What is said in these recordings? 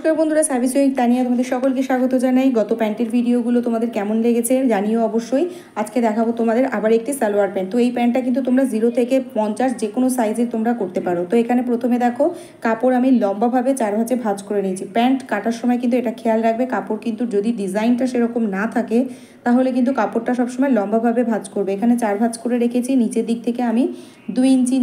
নমস্কার বন্ধুরা, service with Tania তোমাদের সকলকে স্বাগত জানাই। গত প্যান্টের ভিডিওগুলো তোমাদের কেমন লেগেছে জানিও অবশ্যই। আজকে দেখাবো তোমাদের আবার একটি সালোয়ার প্যান্ট। তো এই প্যান্টটা কিন্তু তোমরা 0 থেকে 50 যে কোনো সাইজের তোমরা করতে পারো। তো এখানে প্রথমে দেখো কাপড় আমি লম্বাভাবে 4 ভাঁজে ভাঁজ করে নিয়েছি। প্যান্ট কাটার সময় কিন্তু এটা খেয়াল রাখবে, কাপড় কিন্তু যদি ডিজাইনটা সেরকম না থাকে তাহলে কিন্তু কাপড়টা সবসময় লম্বাভাবে ভাঁজ করবে। এখানে 4 ভাঁজ করে রেখেছি। নিচের দিক থেকে আমি 2 ইঞ্চি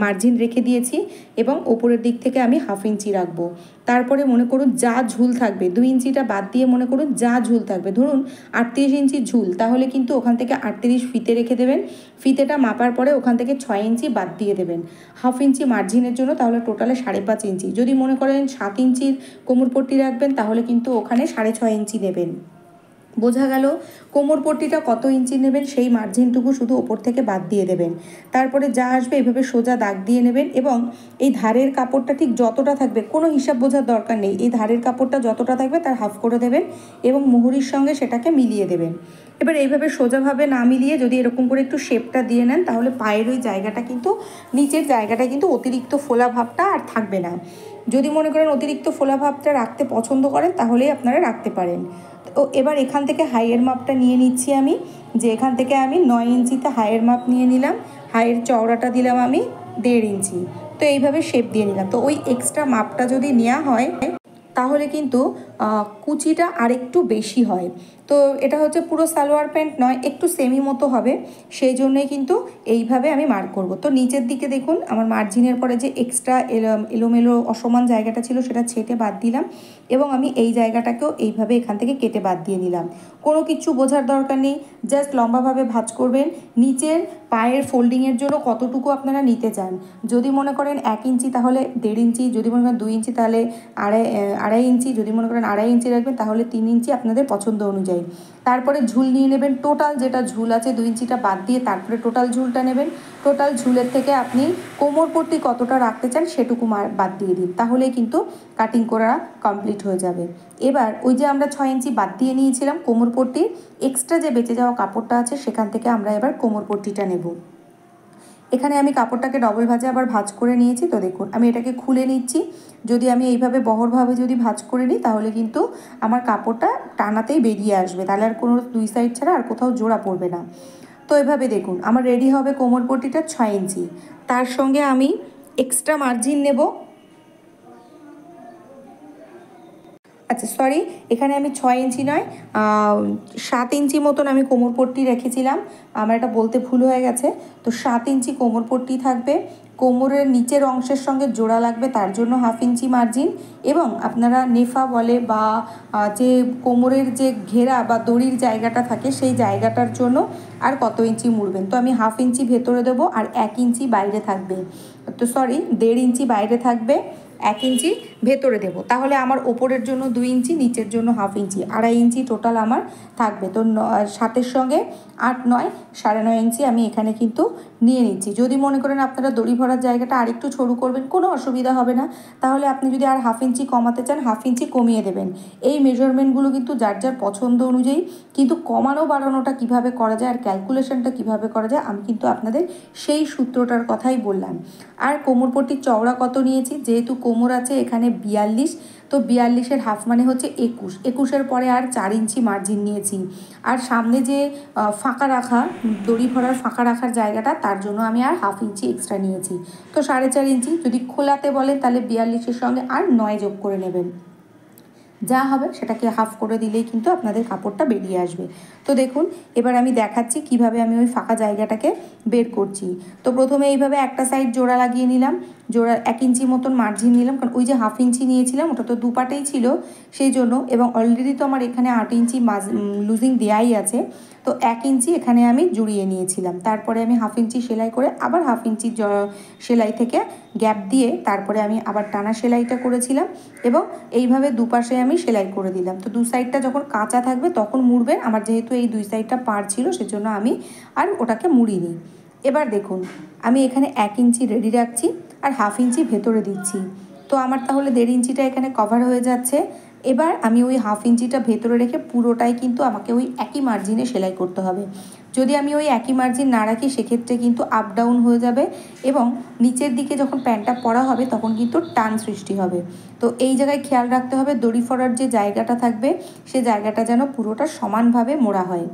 মার্জিন রেখে দিয়েছি এবং ওপরের দিক থেকে আমি 1/2 ইঞ্চি রাখবো। তারপরে মনে করুন যা ঝুল থাকবে 2 ইঞ্চিটা বাদ দিয়ে মনে করুন যা ঝুল থাকবে, ধরুন 38 ইঞ্চি ঝুল, তাহলে কিন্তু ওখান থেকে 38 ফিতে রেখে দেবেন। ফিতেটা মাপার পরে ওখান থেকে 6 ইঞ্চি বাদ দিয়ে দেবেন 1/2 ইঞ্চি মার্জিনের জন্য, তাহলে টোটালে 5.5 ইঞ্চি। যদি মনে করেন 7 ইঞ্চির কোমরপট্টি রাখবেন তাহলে কিন্তু ওখানে 6.5 ইঞ্চি নেবেন। বোঝা গেল? কোমরপট্টিটা কত ইঞ্চি নেবেন সেই মার্জিনটুকু শুধু ওপর থেকে বাদ দিয়ে দেবেন। তারপরে যা আসবে এভাবে সোজা দাগ দিয়ে নেবেন এবং এই ধারের কাপড়টা ঠিক যতটা থাকবে, কোনো হিসাব বোঝার দরকার নেই, এই ধারের কাপড়টা যতটা থাকবে তার হাফ করে দেবেন এবং মুহুরির সঙ্গে সেটাকে মিলিয়ে দেবেন। এবার এইভাবে সোজাভাবে না মিলিয়ে যদি এরকম করে একটু শেপটা দিয়ে নেন তাহলে পায়ের ওই জায়গাটা কিন্তু, নিচের জায়গাটা কিন্তু অতিরিক্ত ফোলা ভাবটা আর থাকবে না। যদি মনে করেন অতিরিক্ত ফোলা ভাবটা রাখতে পছন্দ করেন তাহলেই আপনারা রাখতে পারেন। তো এবার এখান থেকে হাইয়ের মাপটা নিয়ে নিচ্ছি আমি, যে এখান থেকে আমি 9 ইঞ্চিতে হাইয়ের মাপ নিয়ে নিলাম, হাইয়ের চওড়াটা দিলাম আমি 1.5 ইঞ্চি। তো এইভাবে শেপ দিয়ে নিলাম। তো ওই এক্সট্রা মাপটা যদি নেওয়া হয় তাহলে কিন্তু কুচিটা আরেকটু বেশি হয়। তো এটা হচ্ছে পুরো সালোয়ার প্যান্ট নয়, একটু সেমি মতো হবে, সেই জন্যই কিন্তু এইভাবে আমি মার্ক করব। তো নিচের দিকে দেখুন আমার মার্জিনের পরে যে এক্সট্রা এলোমেলো অসমান জায়গাটা ছিল সেটা ছেটে বাদ দিলাম এবং আমি এই জায়গাটাকেও এইভাবে এখান থেকে কেটে বাদ দিয়ে নিলাম। কোনো কিছু বোঝার দরকার নেই, জাস্ট লম্বাভাবে ভাঁজ করবেন। নিচের পায়ের ফোল্ডিংয়ের জন্য কতটুকু আপনারা নিতে চান, যদি মনে করেন 1 ইঞ্চি তাহলে 1.5 ইঞ্চি, যদি মনে করেন 2 ইঞ্চি তাহলে আড়াই ইঞ্চি, যদি মনে করেন 2.5 ইঞ্চি রাখবেন তাহলে 3 ইঞ্চি আপনাদের পছন্দ অনুযায়ী। তারপরে ঝুল নিয়ে নেবেন, টোটাল যেটা ঝুল আছে 2 ইঞ্চিটা বাদ দিয়ে তারপরে টোটাল ঝুলটা নেবেন। টোটাল ঝুলের থেকে আপনি কোমরপট্টি কতটা রাখতে চান সেটুকু বাদ দিয়ে দিন, তাহলেই কিন্তু কাটিং করা কমপ্লিট হয়ে যাবে। এবার ওই যে আমরা 6 ইঞ্চি বাদ দিয়ে নিয়েছিলাম কোমরপট্টির, এক্সট্রা যে বেঁচে যাওয়া কাপড়টা আছে সেখান থেকে আমরা এবার কোমরপট্টিটা নেব। এখানে আমি কাপড়টাকে ডবল ভাঁজে আবার ভাঁজ করে নিয়েছি। তো দেখুন আমি এটাকে খুলে নিচ্ছি। যদি আমি এইভাবে বহরভাবে যদি ভাঁজ করে নিই তাহলে কিন্তু আমার কাপড়টা টানাতেই বেরিয়ে আসবে, তাহলে আর কোনো 2 সাইড ছাড়া আর কোথাও জোড়া পড়বে না। তো এভাবে দেখুন আমার রেডি হবে কোমরপট্টিটা 6 ইঞ্চি। তার সঙ্গে আমি এক্সট্রা মার্জিন নেব, আচ্ছা সরি, এখানে আমি 6 ইঞ্চি নয় 7 ইঞ্চি মতন আমি কোমরপট্টি রেখেছিলাম, আমার এটা বলতে ভুল হয়ে গেছে। তো 7 ইঞ্চি কোমরপট্টি থাকবে, কোমরের নিচের অংশের সঙ্গে জোড়া লাগবে তার জন্য 1/2 ইঞ্চি মার্জিন, এবং আপনারা নেফা বলে বা যে কোমরের যে ঘেরা বা দড়ির জায়গাটা থাকে সেই জায়গাটার জন্য আর কত ইঞ্চি মুড়বেন। তো আমি 1/2 ইঞ্চি ভেতরে দেবো আর 1 ইঞ্চি বাইরে থাকবে, তো সরি 1.5 ইঞ্চি বাইরে থাকবে, 1 ইঞ্চি ভেতরে দেবো, তাহলে আমার ওপরের জন্য 2 ইঞ্চি, নিচের জন্য 1/2 ইঞ্চি, 2.5 ইঞ্চি টোটাল আমার থাকবে। তো 7-এর সঙ্গে 8, 9, 9.5 ইঞ্চি আমি এখানে কিন্তু নিয়ে নিচ্ছি। যদি মনে করেন আপনারা দড়ি ভরার জায়গাটা আরেকটু সরু করবেন কোনো অসুবিধা হবে না, তাহলে আপনি যদি আর 1/2 ইঞ্চি কমাতে চান 1/2 ইঞ্চি কমিয়ে দেবেন। এই মেজারমেন্টগুলো কিন্তু যার যার পছন্দ অনুযায়ী, কিন্তু কমানো বাড়ানোটা কিভাবে করা যায় আর ক্যালকুলেশনটা কিভাবে করা যায় আমি কিন্তু আপনাদের সেই সূত্রটার কথাই বললাম। আর কোমরপট্টির চওড়া কত নিয়েছি, যেহেতু কোমর আছে এখানে 42, তো 42-এর হাফ মানে হচ্ছে 21, 21-এর পরে আর 4 ইঞ্চি মার্জিন নিয়েছি। আর সামনে যে ফাঁকা রাখা দড়ি ভরার ফাঁকা রাখার জায়গাটা তার জন্য আমি আর 1/2 ইঞ্চি এক্সট্রা নিয়েছি। তো 4.5 ইঞ্চি, যদি খোলাতে বলেন তাহলে 42-এর সঙ্গে আর 9 যোগ করে নেবেন, যা হবে সেটাকে হাফ করে দিলেই কিন্তু আপনাদের কাপড়টা বেরিয়ে আসবে। তো দেখুন এবার আমি দেখাচ্ছি কিভাবে আমি ওই ফাঁকা জায়গাটাকে বের করছি। তো প্রথমে এইভাবে একটা সাইড জোড়া লাগিয়ে নিলাম, জোড়া 1 ইঞ্চি মতন মার্জিন নিলাম, কারণ ওই যে 1/2 ইঞ্চি নিয়েছিলাম ওটা তো দুপাটেই ছিল সেই জন্য, এবং অলরেডি তো আমার এখানে 8 ইঞ্চি লুজিং দেয়াই আছে। তো 1 ইঞ্চি এখানে আমি জুড়িয়ে নিয়েছিলাম, তারপরে আমি 1/2 ইঞ্চি সেলাই করে আবার 1/2 ইঞ্চি সেলাই থেকে গ্যাপ দিয়ে তারপরে আমি আবার টানা সেলাইটা করেছিলাম এবং এইভাবে দুপাশে আমি সেলাই করে দিলাম। তো 2 সাইডটা যখন কাঁচা থাকবে তখন মুড়বেন, আমার যেহেতু এই 2 সাইডটা পার ছিল সেজন্য আমি আর ওটাকে মুড়িনি। এবার দেখুন আমি এখানে 1 ইঞ্চি রেডি রাখছি আর 1/2 ইঞ্চি ভেতরে দিচ্ছি, তো আমার তাহলে 1.5 ইঞ্চিটা এখানে কভার হয়ে যাচ্ছে। এবার আমি ওই 1/2 ইঞ্চিটা ভেতরে রেখে পুরোটাই কিন্তু আমাকে ওই একই মার্জিনে সেলাই করতে হবে। যদি আমি ওই একই মার্জিন না রাখি সেক্ষেত্রে কিন্তু আপ ডাউন হয়ে যাবে এবং নিচের দিকে যখন প্যান্টটা পরা হবে তখন কিন্তু টান সৃষ্টি হবে। তো এই জায়গায় খেয়াল রাখতে হবে দড়ি ফরার যে জায়গাটা থাকবে সে জায়গাটা যেন পুরোটা সমানভাবে মোড়া হয়।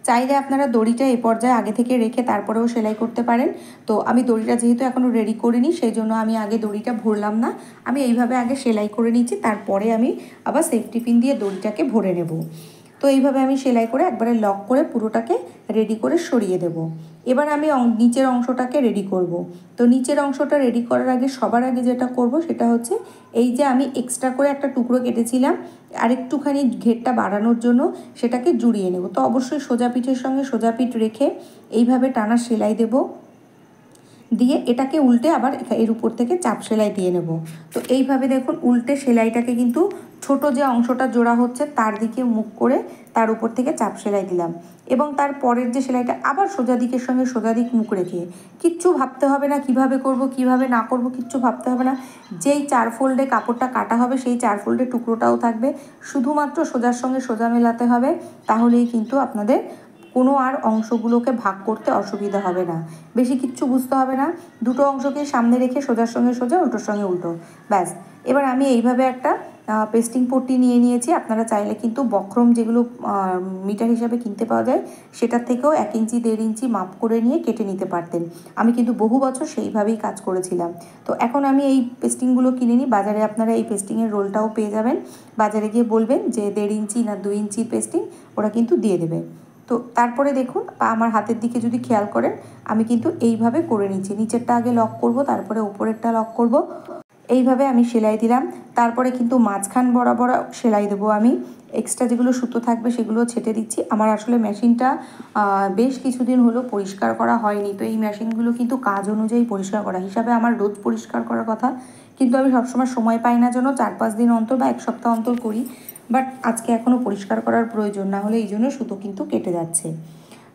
চাইলে আপনারা দড়িটা এই পর্যায়ে আগে থেকে রেখে তারপরেও সেলাই করতে পারেন। তো আমি দড়িটা যেহেতু এখনও রেডি করিনি সেই জন্য আমি আগে দড়িটা ভরলাম না, আমি এইভাবে আগে সেলাই করে নিচ্ছি, তারপরে আমি আবার সেফটি পিন দিয়ে দড়িটাকে ভরে নেব। তো এইভাবে আমি সেলাই করে একবারে লক করে পুরোটাকে রেডি করে সরিয়ে দেব। এবার আমি নিচের অংশটাকে রেডি করব। তো নিচের অংশটা রেডি করার আগে সবার আগে যেটা করব সেটা হচ্ছে এই যে আমি এক্সট্রা করে একটা টুকরো কেটেছিলাম আরেকটুখানি ঘেরটা বাড়ানোর জন্য, সেটাকে জুড়িয়ে নেব। তো অবশ্যই সোজা পিঠের সঙ্গে সোজা পিঠ রেখে এইভাবে টানা সেলাই দেব, দিয়ে এটাকে উল্টে আবার এর উপর থেকে চাপ সেলাই দিয়ে নেব। তো এইভাবে দেখুন উল্টে সেলাইটাকে কিন্তু ছোট যে অংশটা জোড়া হচ্ছে তার দিকে মুখ করে তার উপর থেকে চাপ সেলাই দিলাম এবং তার পরের যে সেলাইটা আবার সোজা দিকের সঙ্গে সোজা দিক মুখ রেখে, কিচ্ছু ভাবতে হবে না কিভাবে করব কিভাবে না করব, কিচ্ছু ভাবতে হবে না। যেই 4 ফোল্ডে কাপড়টা কাটা হবে সেই 4 ফোল্ডে টুকরোটাও থাকবে, শুধুমাত্র সোজার সঙ্গে সোজা মেলাতে হবে, তাহলেই কিন্তু আপনাদের কোনো আর অংশগুলোকে ভাগ করতে অসুবিধা হবে না। বেশি কিচ্ছু বুঝতে হবে না, দুটো অংশকে সামনে রেখে সোজার সঙ্গে সোজা উল্টোর সঙ্গে উল্টো, ব্যাস। এবার আমি এইভাবে একটা পেস্টিং পট্টি নিয়ে নিয়েছি। আপনারা চাইলে কিন্তু বক্রম যেগুলো মিটার হিসাবে কিনতে পাওয়া যায় সেটার থেকেও 1 ইঞ্চি 1.5 ইঞ্চি মাপ করে নিয়ে কেটে নিতে পারতেন। আমি কিন্তু বহু বছর সেইভাবেই কাজ করেছিলাম। তো এখন আমি এই পেস্টিংগুলো কিনে নিই, বাজারে আপনারা এই পেস্টিংয়ের রোলটাও পেয়ে যাবেন। বাজারে গিয়ে বলবেন যে 1.5 ইঞ্চি না 2 ইঞ্চির পেস্টিং, ওরা কিন্তু দিয়ে দেবে। তো তারপরে দেখুন আমার হাতের দিকে যদি খেয়াল করেন আমি কিন্তু এইভাবে করে নিচ্ছি, নিচেরটা আগে লক করব তারপরে উপরেরটা লক করব, এইভাবে আমি সেলাই দিলাম। তারপরে কিন্তু মাঝখান বরাবর সেলাই দেবো আমি, এক্সট্রা যেগুলো সুতো থাকবে সেগুলো ছেটে দিচ্ছি। আমার আসলে মেশিনটা বেশ কিছুদিন হলো পরিষ্কার করা হয়নি, তো এই মেশিনগুলো কিন্তু কাজ অনুযায়ী পরিষ্কার করা হিসাবে আমার রোজ পরিষ্কার করার কথা, কিন্তু আমি সবসময় সময় পাই না জন্য 4-5 দিন অন্তর বা 1 সপ্তাহ অন্তর করি। বাট আজকে এখনও পরিষ্কার করার প্রয়োজন, না হলে এই জন্য সুতো কিন্তু কেটে যাচ্ছে।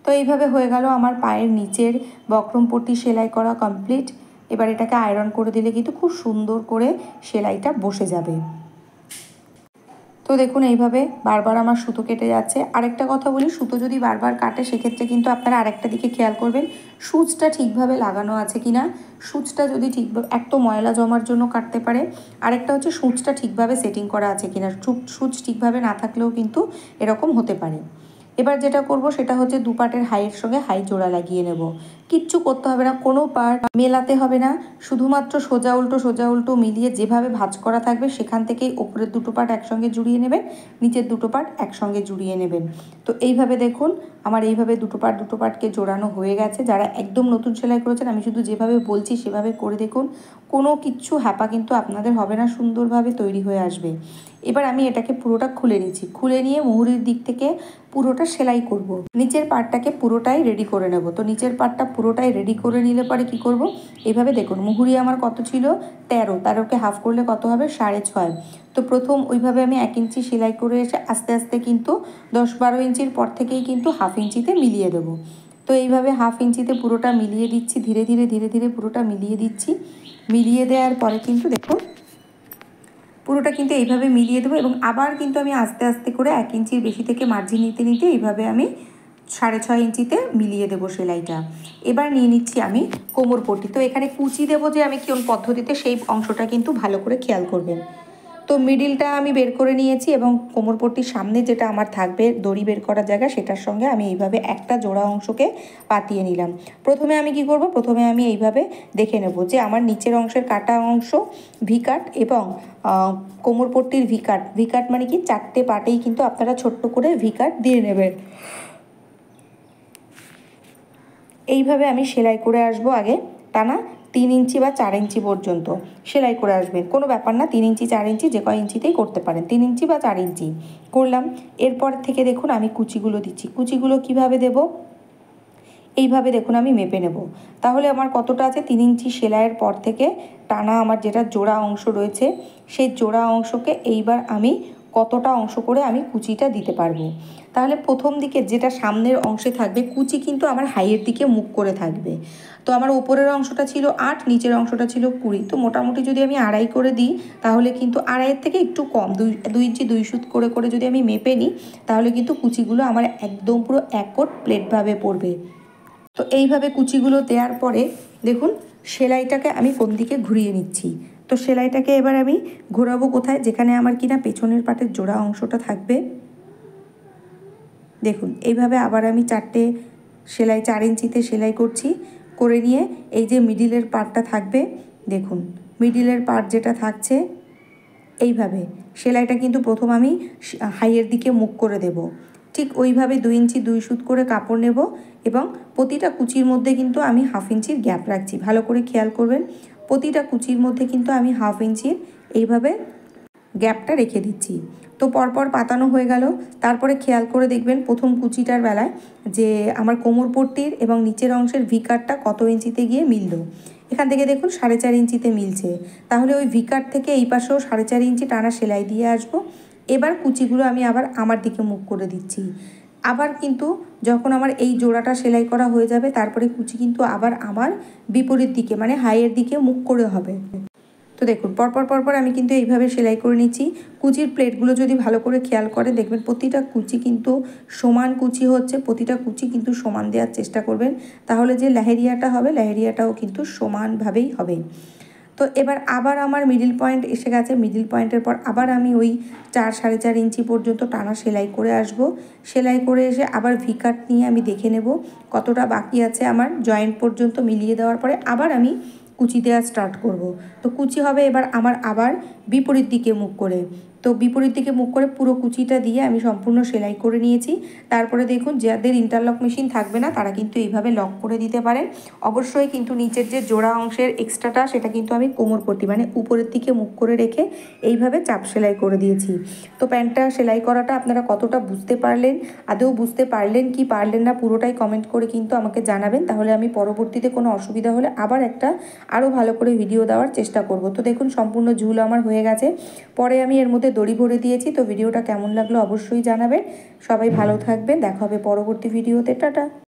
তো এইভাবে হয়ে গেল আমার পায়ের নিচের বক্রম পট্টি সেলাই করা কমপ্লিট। এবার এটাকে আয়রন করে দিলে কিন্তু খুব সুন্দর করে সেলাইটা বসে যাবে। তো দেখুন এইভাবে বারবার আমার সুতো কেটে যাচ্ছে। আরেকটা কথা বলি, সুতো যদি বারবার কাটে সেক্ষেত্রে কিন্তু আপনারা আরেকটা দিকে খেয়াল করবেন সুচটা ঠিকভাবে লাগানো আছে কি না। সুচটা যদি ঠিকভাবে, এক তো ময়লা জমার জন্য কাটতে পারে, আরেকটা হচ্ছে সুচটা ঠিকভাবে সেটিং করা আছে কি না। সুচ ঠিকভাবে না থাকলেও কিন্তু এরকম হতে পারে। এবার যেটা করব সেটা হচ্ছে দুপাটের হাইয়ের সঙ্গে হাই জোড়া লাগিয়ে নেব। কিচ্ছু করতে হবে না, কোনো পার্ট মেলাতে হবে না, শুধুমাত্র সোজা উল্টো মিলিয়ে যেভাবে ভাঁজ করা থাকবে সেখান থেকেই ওপরের দুটো পার্ট একসঙ্গে জুড়িয়ে নেবেন, নিচের দুটো পার্ট একসঙ্গে জুড়িয়ে নেবেন। তো এইভাবে দেখুন আমার এইভাবে দুটো পার্টকে জোড়ানো হয়ে গেছে। যারা একদম নতুন সেলাই করেছেন আমি শুধু যেভাবে বলছি সেভাবে করে দেখুন, কোনো কিচ্ছু হ্যাপা কিন্তু আপনাদের হবে না, সুন্দরভাবে তৈরি হয়ে আসবে। এবার আমি এটাকে পুরোটা খুলে নিচ্ছি, খুলে নিয়ে মুহুরির দিক থেকে পুরোটা সেলাই করব। নিচের পার্টটাকে পুরোটাই রেডি করে নেব। তো নিচের পার্টটা পুরোটাই রেডি করে নিলে পরে কি করব, এইভাবে দেখুন মুহুরি আমার কত ছিল 13কে হাফ করলে কত হবে 6.5। তো প্রথম ওইভাবে আমি 1 ইঞ্চি সেলাই করে এসে আস্তে আস্তে কিন্তু 10-12 ইঞ্চির পর থেকেই কিন্তু হাফ ইঞ্চিতে মিলিয়ে দেবো। তো এইভাবে হাফ ইঞ্চিতে পুরোটা মিলিয়ে দিচ্ছি, ধীরে ধীরে পুরোটা মিলিয়ে দিচ্ছি। মিলিয়ে দেওয়ার পরে কিন্তু দেখুন পুরোটা কিন্তু এইভাবে মিলিয়ে দেবো এবং আবার কিন্তু আমি আস্তে আস্তে করে 1 ইঞ্চির বেশি থেকে মার্জিন নিতে এইভাবে আমি 6.5 ইঞ্চিতে মিলিয়ে দেবো সেলাইটা। এবার নিয়ে নিচ্ছি আমি কোমর পট্টি। তো এখানে কুচি দেবো যে আমি কোন পদ্ধতিতে সেই অংশটা কিন্তু ভালো করে খেয়াল করবেন। তো মিডিলটা আমি বের করে নিয়েছি এবং কোমর পট্টির সামনে যেটা আমার থাকবে দড়ি বের করার জায়গা সেটার সঙ্গে আমি এইভাবে একটা জোড়া অংশকে পাতিয়ে নিলাম। প্রথমে আমি কি করব, প্রথমে আমি এইভাবে দেখে নেব যে আমার নিচের অংশের কাটা অংশ ভিকাট এবং কোমর পট্টির ভিকাট মানে কি 4টে পাটেই কিন্তু আপনারা ছোট্ট করে ভিকাট দিয়ে নেবেন। এইভাবে আমি সেলাই করে আসবো আগে, টানা 3 ইঞ্চি বা 4 ইঞ্চি পর্যন্ত সেলাই করে আসবেন, কোনো ব্যাপার না। 3 ইঞ্চি 4 ইঞ্চি যে কয় ইঞ্চিতেই করতে পারেন, 3 ইঞ্চি বা 4 ইঞ্চি করলাম। এরপর থেকে দেখুন আমি কুচিগুলো দিচ্ছি। কুচিগুলো কিভাবে দেব, এইভাবে দেখুন আমি মেপে নেব। তাহলে আমার কতটা আছে, 3 ইঞ্চি সেলাইয়ের পর থেকে টানা আমার যেটা জোড়া অংশ রয়েছে সেই জোড়া অংশকে এইবার আমি কতটা অংশ করে আমি কুচিটা দিতে পারবো। তাহলে প্রথম দিকে যেটা সামনের অংশে থাকবে কুচি কিন্তু আমার হাইয়ের দিকে মুখ করে থাকবে। তো আমার উপরের অংশটা ছিল 8, নিচের অংশটা ছিল 20। তো মোটামুটি যদি আমি 2.5 করে দিই তাহলে কিন্তু 2.5-এর থেকে একটু কম, 2 ইঞ্চি 2 সুত করে করে যদি আমি মেপে নিই তাহলে কিন্তু কুচিগুলো আমার একদম পুরো একট প্লেটভাবে পড়বে। তো এইভাবে কুচিগুলো দেওয়ার পরে দেখুন সেলাইটাকে আমি কোন দিকে ঘুরিয়ে নিচ্ছি। তো সেলাইটাকে এবার আমি ঘোরাবো কোথায়, যেখানে আমার কিনা পেছনের পাটের জোড়া অংশটা থাকবে। দেখুন এইভাবে আবার আমি 4টে সেলাই 4 ইঞ্চিতে সেলাই করছি, করে নিয়ে এই যে মিডিলের পার্টটা থাকবে, দেখুন মিডিলের পার্ট যেটা থাকছে এইভাবে সেলাইটা কিন্তু প্রথম আমি হাইয়ের দিকে মুখ করে দেব। ঠিক ওইভাবে 2 ইঞ্চি 2 সুত করে কাপড় নেব এবং প্রতিটা কুচির মধ্যে কিন্তু আমি 1/2 ইঞ্চির গ্যাপ রাখছি। ভালো করে খেয়াল করবেন, প্রতিটা কুচির মধ্যে কিন্তু আমি 1/2 ইঞ্চির এইভাবে গ্যাপটা রেখে দিচ্ছি। তো পরপর পাতানো হয়ে গেল। তারপরে খেয়াল করে দেখবেন প্রথম কুচিটার বেলায় যে আমার কোমরপট্টির এবং নিচের অংশের ভিকারটা কত ইঞ্চিতে গিয়ে মিলল। এখান থেকে দেখুন 4.5 ইঞ্চিতে মিলছে। তাহলে ওই ভিকার থেকে এই পাশেও 4.5 ইঞ্চি টানা সেলাই দিয়ে আসবো। এবার কুচিগুলো আমি আবার আমার দিকে মুখ করে দিচ্ছি। আবার কিন্তু যখন আমার এই জোড়াটা সেলাই করা হয়ে যাবে তারপরে কুচি কিন্তু আবার আমার বিপরীত দিকে মানে হাইয়ের দিকে মুখ করে হবে। তো দেখুন পরপর আমি কিন্তু এইভাবে সেলাই করে নিচ্ছি। কুচির প্লেটগুলো যদি ভালো করে খেয়াল করে দেখবেন প্রতিটা কুচি কিন্তু সমান কুচি হচ্ছে, প্রতিটা কুচি কিন্তু সমান দেওয়ার চেষ্টা করবেন, তাহলে যে লেহেরিয়াটা হবে লেহেরিয়াটাও কিন্তু সমানভাবেই হবে। তো এবার আবার আমার মিডিল পয়েন্ট এসে গেছে। মিডিল পয়েন্টের পর আবার আমি ওই 4-4.5 ইঞ্চি পর্যন্ত টানা সেলাই করে আসব। সেলাই করে এসে আবার ভিকাট নিয়ে আমি দেখে নেব কতটা বাকি আছে আমার জয়েন্ট পর্যন্ত মিলিয়ে দেওয়ার পরে আবার আমি কুচি দেওয়া স্টার্ট করব। তো কুচি হবে এবার আমার আবার বিপরীত দিকে মুখ করে। তো বিপরীত দিকে মুখ করে পুরো কুচিটা দিয়ে আমি সম্পূর্ণ সেলাই করে নিয়েছি। তারপরে দেখুন যাদের ইন্টারলক মেশিন থাকবে না তারা কিন্তু এইভাবে লক করে দিতে পারেন। অবশ্যই কিন্তু নিচের যে জোড়া অংশের এক্সট্রাটা সেটা কিন্তু আমি কোমরপট্টি মানে উপরের দিকে মুখ করে রেখে এইভাবে চাপ সেলাই করে দিয়েছি। তো প্যান্টটা সেলাই করাটা আপনারা কতটা বুঝতে পারলেন, আদৌ বুঝতে পারলেন কি পারলেন না পুরোটাই কমেন্ট করে কিন্তু আমাকে জানাবেন, তাহলে আমি পরবর্তীতে কোনো অসুবিধা হলে আবার একটা আরও ভালো করে ভিডিও দেওয়ার চেষ্টা করব। তো দেখুন সম্পূর্ণ ঝুল আমার হয়ে গেছে। পরে আমি এর মধ্যে দড়ি ভরে দিয়েছি। তো ভিডিওটা কেমন লাগলো অবশ্যই জানাবেন। সবাই ভালো থাকবেন, দেখা হবে পরবর্তী ভিডিওতে। টাটা।